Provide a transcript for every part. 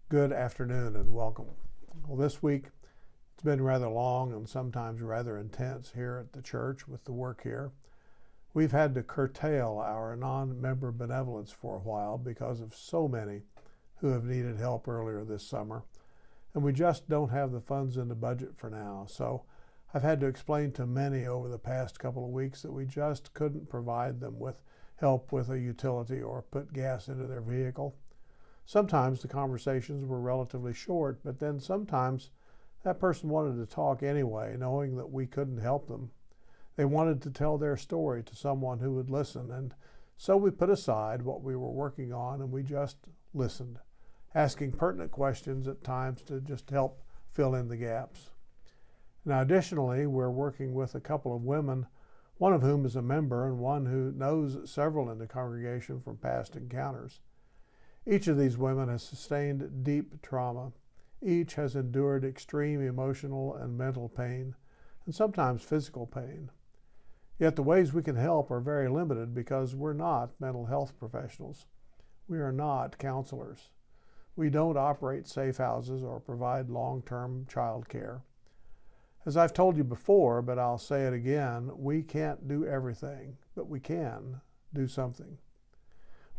Good afternoon and welcome. Well, this week it's been rather long and sometimes rather intense here at the church with the work here. We've had to curtail our non-member benevolence for a while because of so many who have needed help earlier this summer, and we just don't have the funds in the budget for now. So I've had to explain to many over the past couple of weeks that we just couldn't provide them with help with a utility or put gas into their vehicle. Sometimes the conversations were relatively short, but then sometimes that person wanted to talk anyway, knowing that we couldn't help them. They wanted to tell their story to someone who would listen, and so we put aside what we were working on and we just listened, asking pertinent questions at times to just help fill in the gaps. Now, additionally, we're working with a couple of women, one of whom is a member and one who knows several in the congregation from past encounters. Each of these women has sustained deep trauma. Each has endured extreme emotional and mental pain, and sometimes physical pain. Yet the ways we can help are very limited because we're not mental health professionals. We are not counselors. We don't operate safe houses or provide long-term child care. As I've told you before, but I'll say it again, we can't do everything, but we can do something.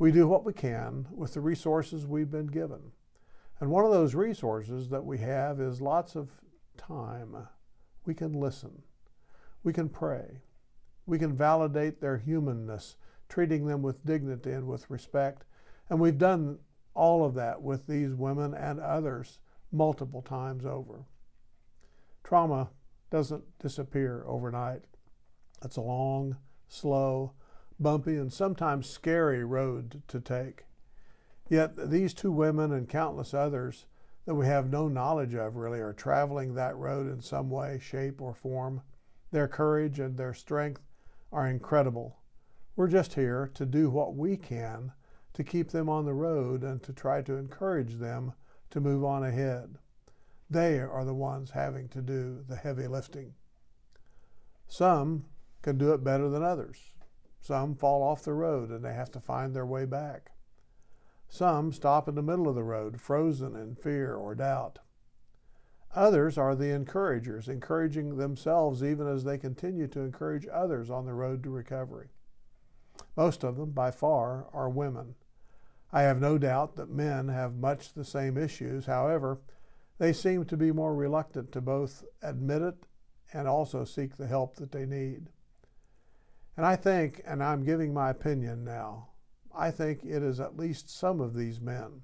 We do what we can with the resources we've been given. And one of those resources that we have is lots of time. We can listen. We can pray. We can validate their humanness, treating them with dignity and with respect. And we've done all of that with these women and others multiple times over. Trauma doesn't disappear overnight. It's a long, slow, bumpy, and sometimes scary road to take. Yet these two women and countless others that we have no knowledge of really are traveling that road in some way, shape, or form. Their courage and their strength are incredible. We're just here to do what we can to keep them on the road and to try to encourage them to move on ahead. They are the ones having to do the heavy lifting. Some can do it better than others. Some fall off the road and they have to find their way back. Some stop in the middle of the road, frozen in fear or doubt. Others are the encouragers, encouraging themselves even as they continue to encourage others on the road to recovery. Most of them, by far, are women. I have no doubt that men have much the same issues. However, they seem to be more reluctant to both admit it and also seek the help that they need. And I think, and I'm giving my opinion now, I think it is at least some of these men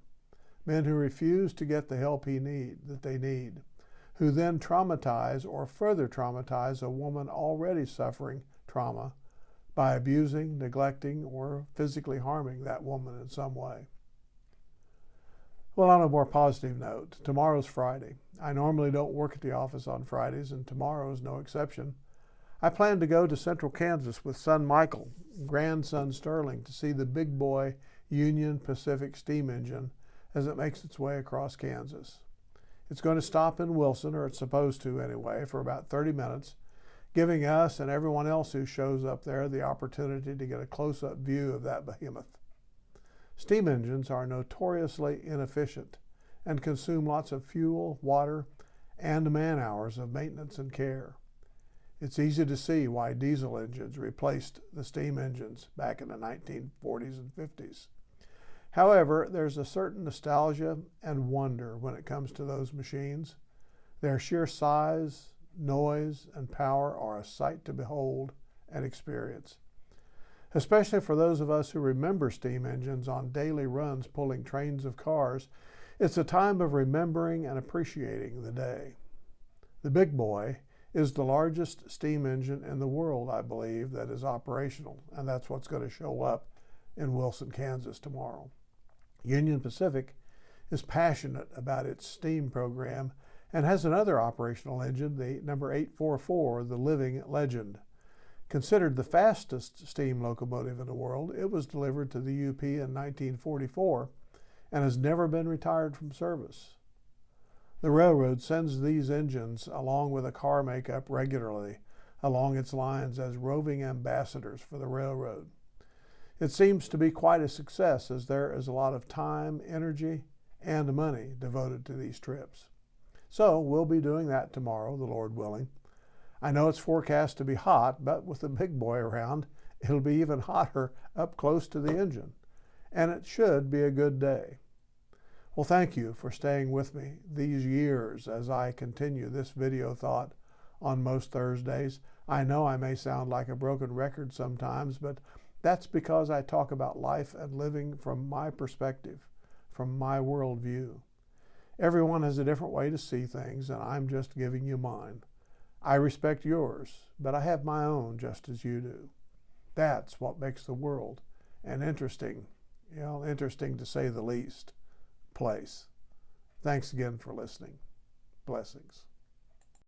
who refuse to get the help that they need, who then traumatize or further traumatize a woman already suffering trauma by abusing, neglecting, or physically harming that woman in some way. Well, on a more positive note, tomorrow's Friday. I normally don't work at the office on Fridays, and tomorrow is no exception. I plan to go to central Kansas with son Michael, grandson Sterling, to see the big boy Union Pacific steam engine as it makes its way across Kansas. It's going to stop in Wilson, or it's supposed to anyway, for about 30 minutes, giving us and everyone else who shows up there the opportunity to get a close-up view of that behemoth. Steam engines are notoriously inefficient and consume lots of fuel, water, and man-hours of maintenance and care. It's easy to see why diesel engines replaced the steam engines back in the 1940s and 50s. However, there's a certain nostalgia and wonder when it comes to those machines. Their sheer size, noise, and power are a sight to behold and experience. Especially for those of us who remember steam engines on daily runs pulling trains of cars, it's a time of remembering and appreciating the day. The big boy is the largest steam engine in the world, I believe, that is operational, and that's what's going to show up in Wilson, Kansas tomorrow. Union Pacific is passionate about its steam program and has another operational engine, the number 844, the Living Legend. Considered the fastest steam locomotive in the world, it was delivered to the UP in 1944 and has never been retired from service. The railroad sends these engines along with a car makeup regularly along its lines as roving ambassadors for the railroad. It seems to be quite a success as there is a lot of time, energy, and money devoted to these trips. So we'll be doing that tomorrow, the Lord willing. I know it's forecast to be hot, but with the big boy around, it'll be even hotter up close to the engine. And it should be a good day. Well, thank you for staying with me these years as I continue this video thought on most Thursdays. I know I may sound like a broken record sometimes, but that's because I talk about life and living from my perspective, from my worldview. Everyone has a different way to see things, and I'm just giving you mine. I respect yours, but I have my own just as you do. That's what makes the world an interesting to say the least, place. Thanks again for listening. Blessings.